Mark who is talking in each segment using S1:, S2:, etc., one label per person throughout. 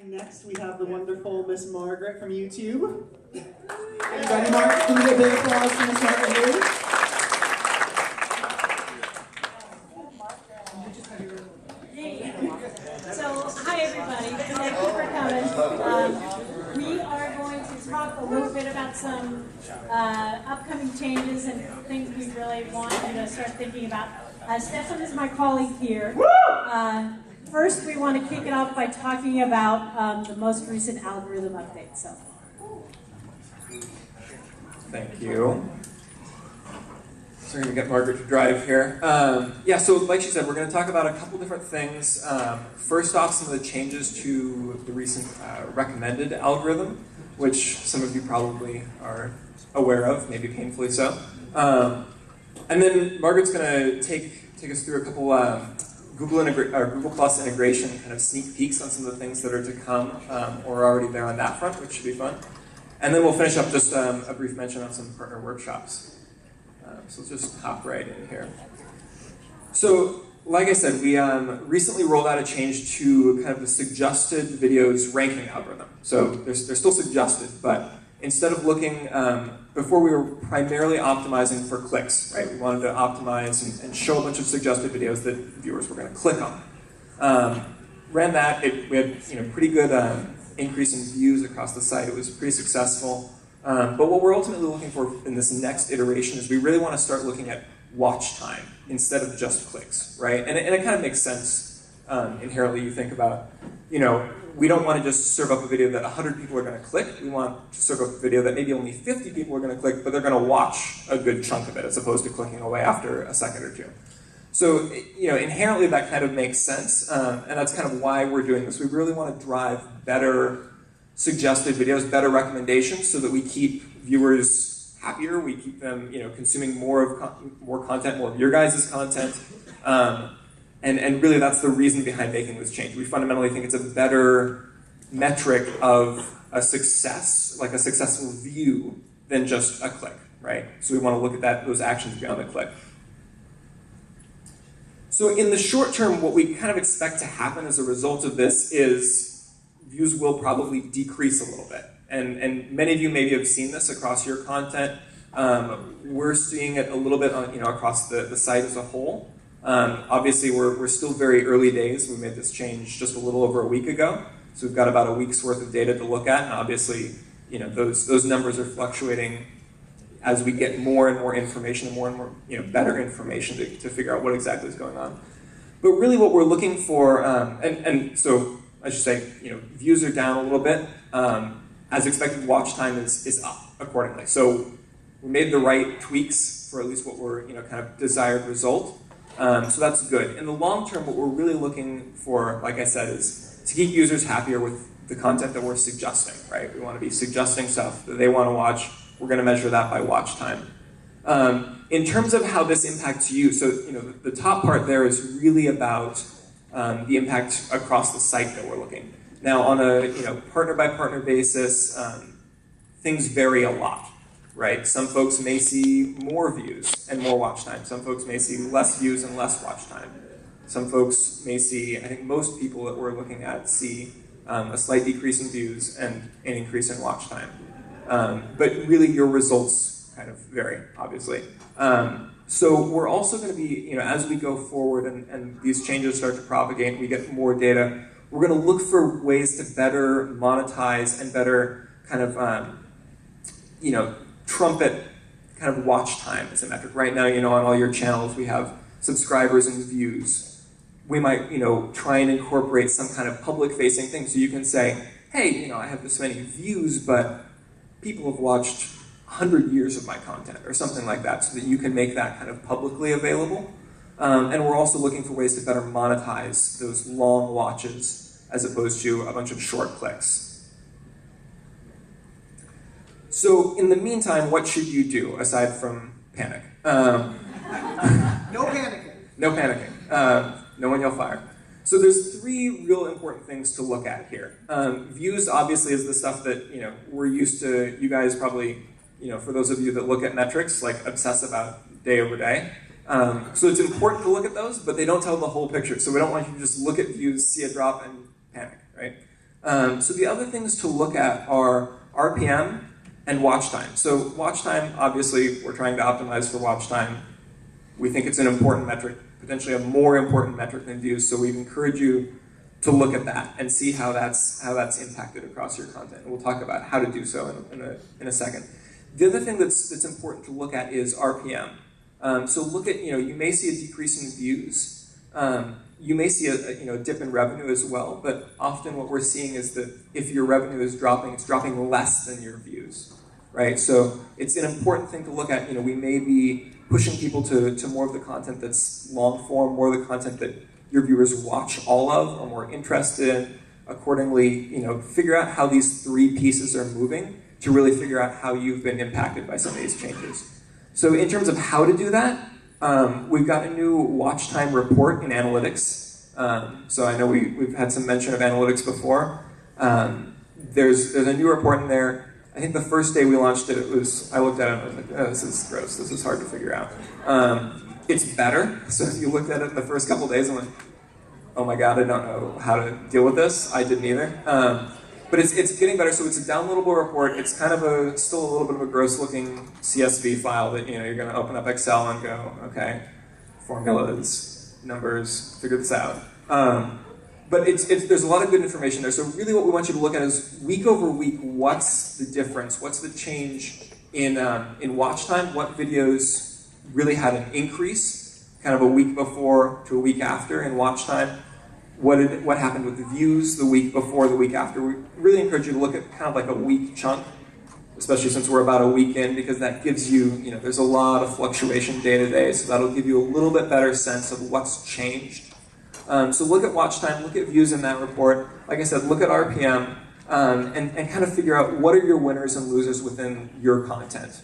S1: And next we have the wonderful Miss Margaret from YouTube. Everybody, Margaret, can we get a big applause for Miss Margaret here?
S2: So, hi everybody. Thank you for coming. We are going to talk a little bit about some upcoming changes and things we really want you to start thinking about. Stefan is my colleague here. First, we want to kick it off by talking about the most recent algorithm update. So,
S3: thank you. So we're going to get Margaret to drive here. Yeah, so like she said, we're going to talk about a couple different things. First off, some of the changes to the recent recommended algorithm, which some of you probably are aware of, maybe painfully so. And then Margaret's going to take us through a couple Google Plus integration kind of sneak peeks on some of the things that are to come or are already there on that front, which should be fun. And then we'll finish up just a brief mention on some partner workshops. So let's just hop right in here. So, like I said, we recently rolled out a change to kind of the suggested videos ranking algorithm. So they're still suggested, but instead of looking, before we were primarily optimizing for clicks, right? We wanted to optimize and show a bunch of suggested videos that viewers were going to click on. Ran that, we had pretty good increase in views across the site. It was pretty successful. But what we're ultimately looking for in this next iteration is we really want to start looking at watch time instead of just clicks, right? And it kind of makes sense inherently. You think about, we don't want to just serve up a video that 100 people are going to click. We want to serve up a video that maybe only 50 people are going to click, but they're going to watch a good chunk of it as opposed to clicking away after a second or two. So, inherently that kind of makes sense, and that's kind of why we're doing this. We really want to drive better suggested videos, better recommendations, so that we keep viewers happier. We keep them, consuming more content, more of your guys' content, and really that's the reason behind making this change. We fundamentally think it's a better metric of a success, like a successful view, than just a click, right? So we want to look at those actions beyond the click. So in the short term, what we kind of expect to happen as a result of this is views will probably decrease a little bit. And many of you maybe have seen this across your content. We're seeing it a little bit on, across the site as a whole. Obviously, we're still very early days. We made this change just a little over a week ago. So we've got about a week's worth of data to look at. And obviously, those numbers are fluctuating as we get more and more information and more, better information to figure out what exactly is going on. But really what we're looking for, and so I should say, views are down a little bit. As expected, watch time is up accordingly. So we made the right tweaks for at least what were, kind of desired result. So that's good. In the long term, what we're really looking for, like I said, is to keep users happier with the content that we're suggesting, right? We want to be suggesting stuff that they want to watch. We're going to measure that by watch time. In terms of how this impacts you, so the top part there is really about the impact across the site that we're looking. Now, on a partner by partner basis, things vary a lot, right? Some folks may see more views and more watch time. Some folks may see less views and less watch time. Some folks may see, I think most people that we're looking at see a slight decrease in views and an increase in watch time. But really, your results kind of vary, obviously. So we're also going to be, as we go forward and these changes start to propagate and we get more data, we're going to look for ways to better monetize and better kind of, trumpet kind of watch time as a metric. Right now, on all your channels, we have subscribers and views. We might, try and incorporate some kind of public-facing thing. So you can say, hey, I have this many views, but people have watched 100 years of my content or something like that, so that you can make that kind of publicly available. And we're also looking for ways to better monetize those long watches as opposed to a bunch of short clicks. So in the meantime, what should you do aside from panic?
S1: No panicking.
S3: No panicking. No one yell fire. So there's three real important things to look at here. Views obviously is the stuff that we're used to. You guys probably, for those of you that look at metrics, like obsess about day over day. So it's important to look at those, but they don't tell the whole picture. So we don't want you to just look at views, see a drop, and panic, right? So the other things to look at are RPM and watch time. So watch time, obviously, we're trying to optimize for watch time. We think it's an important metric, potentially a more important metric than views, so we'd encourage you to look at that and see how that's impacted across your content. And we'll talk about how to do so in a second. The other thing that's important to look at is RPM. So look at, you may see a decrease in views. You may see a dip in revenue as well, but often what we're seeing is that if your revenue is dropping, it's dropping less than your views, right? So it's an important thing to look at. We may be pushing people to more of the content that's long form, more of the content that your viewers watch all of or more interested in. Accordingly, figure out how these three pieces are moving to really figure out how you've been impacted by some of these changes. So in terms of how to do that, we've got a new watch time report in analytics. So I know we've had some mention of analytics before. There's a new report in there. I think the first day we launched it, I looked at it and I was like, oh, this is gross. This is hard to figure out. It's better. So if you looked at it in the first couple days and went, oh my God, I don't know how to deal with this. I didn't either. But it's getting better. So it's a downloadable report. It's kind of still a little bit of a gross-looking CSV file that you're going to open up Excel and go, okay, formulas, numbers, figure this out. But there's a lot of good information there. So really what we want you to look at is week over week, what's the difference? What's the change in watch time? What videos really had an increase, kind of a week before to a week after in watch time? What happened with the views the week before, the week after? We really encourage you to look at kind of like a week chunk, especially since we're about a week in, because that gives you, there's a lot of fluctuation day to day, so that'll give you a little bit better sense of what's changed. So look at watch time, look at views in that report. Like I said, look at RPM, and kind of figure out what are your winners and losers within your content.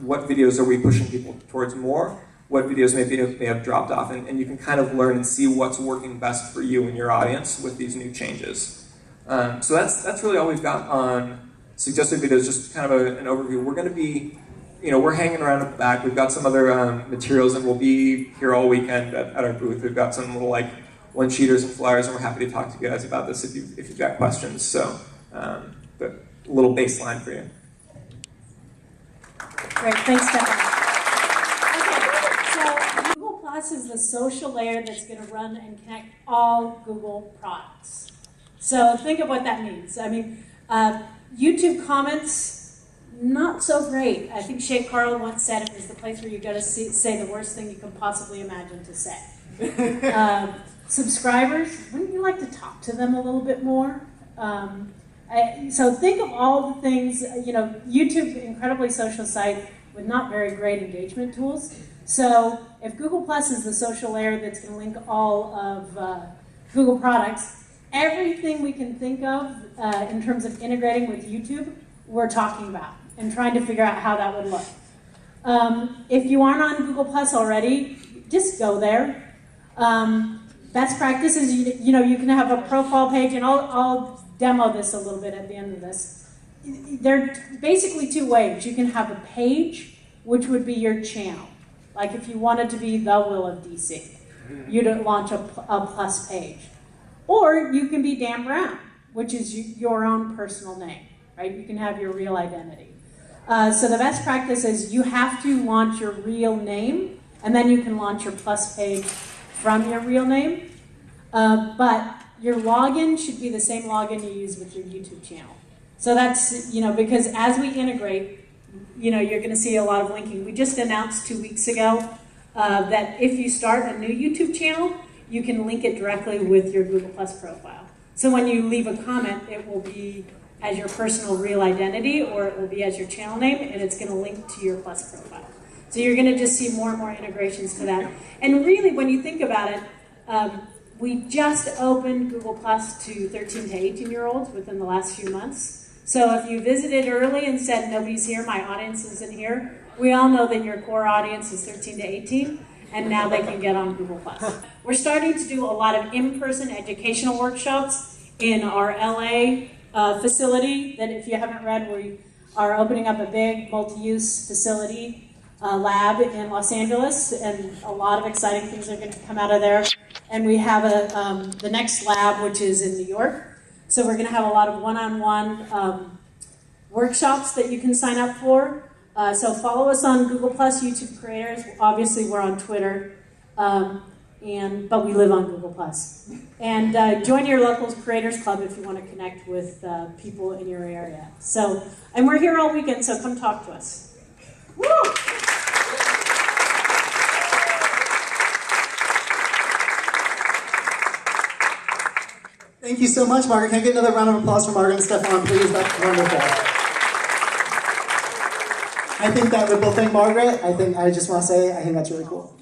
S3: What videos are we pushing people towards more? What videos may have dropped off, and you can kind of learn and see what's working best for you and your audience with these new changes. So that's really all we've got on suggested videos, just kind of an overview. We're going to be, we're hanging around at the back. We've got some other materials, and we'll be here all weekend at our booth. We've got some little one-sheeters and flyers, and we're happy to talk to you guys about this if you've got questions. So, but a little baseline for you.
S2: Great, thanks, Stefan. Plus is the social layer that's going to run and connect all Google products. So think of what that means. I mean, YouTube comments, not so great. I think Shay Carl once said it was the place where you go to say the worst thing you can possibly imagine to say. Subscribers, wouldn't you like to talk to them a little bit more? So think of all the things, YouTube, incredibly social site with not very great engagement tools. So if Google Plus is the social layer that's going to link all of Google products, everything we can think of in terms of integrating with YouTube, we're talking about and trying to figure out how that would look. If you aren't on Google Plus already, just go there. Best practice is, you can have a profile page, and I'll demo this a little bit at the end of this. There are basically two ways. You can have a page, which would be your channel. Like if you wanted to be the Will of DC, you'd launch a plus page. Or you can be Dan Brown, which is your own personal name, right? You can have your real identity. So the best practice is you have to launch your real name, and then you can launch your plus page from your real name. But your login should be the same login you use with your YouTube channel. So that's, because as we integrate, you're going to see a lot of linking. We just announced 2 weeks ago that if you start a new YouTube channel, you can link it directly with your Google Plus profile. So when you leave a comment, it will be as your personal real identity, or it will be as your channel name, and it's going to link to your Plus profile. So you're going to just see more and more integrations to that. And really, when you think about it, we just opened Google Plus to 13 to 18-year-olds within the last few months. So if you visited early and said, nobody's here, my audience isn't here, we all know that your core audience is 13 to 18, and now they can get on Google+. We're starting to do a lot of in-person educational workshops in our LA facility, that if you haven't read, we are opening up a big multi-use facility lab in Los Angeles, and a lot of exciting things are going to come out of there. And we have the next lab, which is in New York. So we're going to have a lot of one-on-one workshops that you can sign up for. So follow us on Google+, YouTube Creators. Obviously, we're on Twitter, but we live on Google+. And join your local Creators Club if you want to connect with people in your area. So, and we're here all weekend, so come talk to us. Woo!
S1: Thank you so much, Margaret. Can I get another round of applause for Margaret and Stefan, please? That's wonderful. I think that ripple thing, Margaret, I just want to say, I think that's really cool.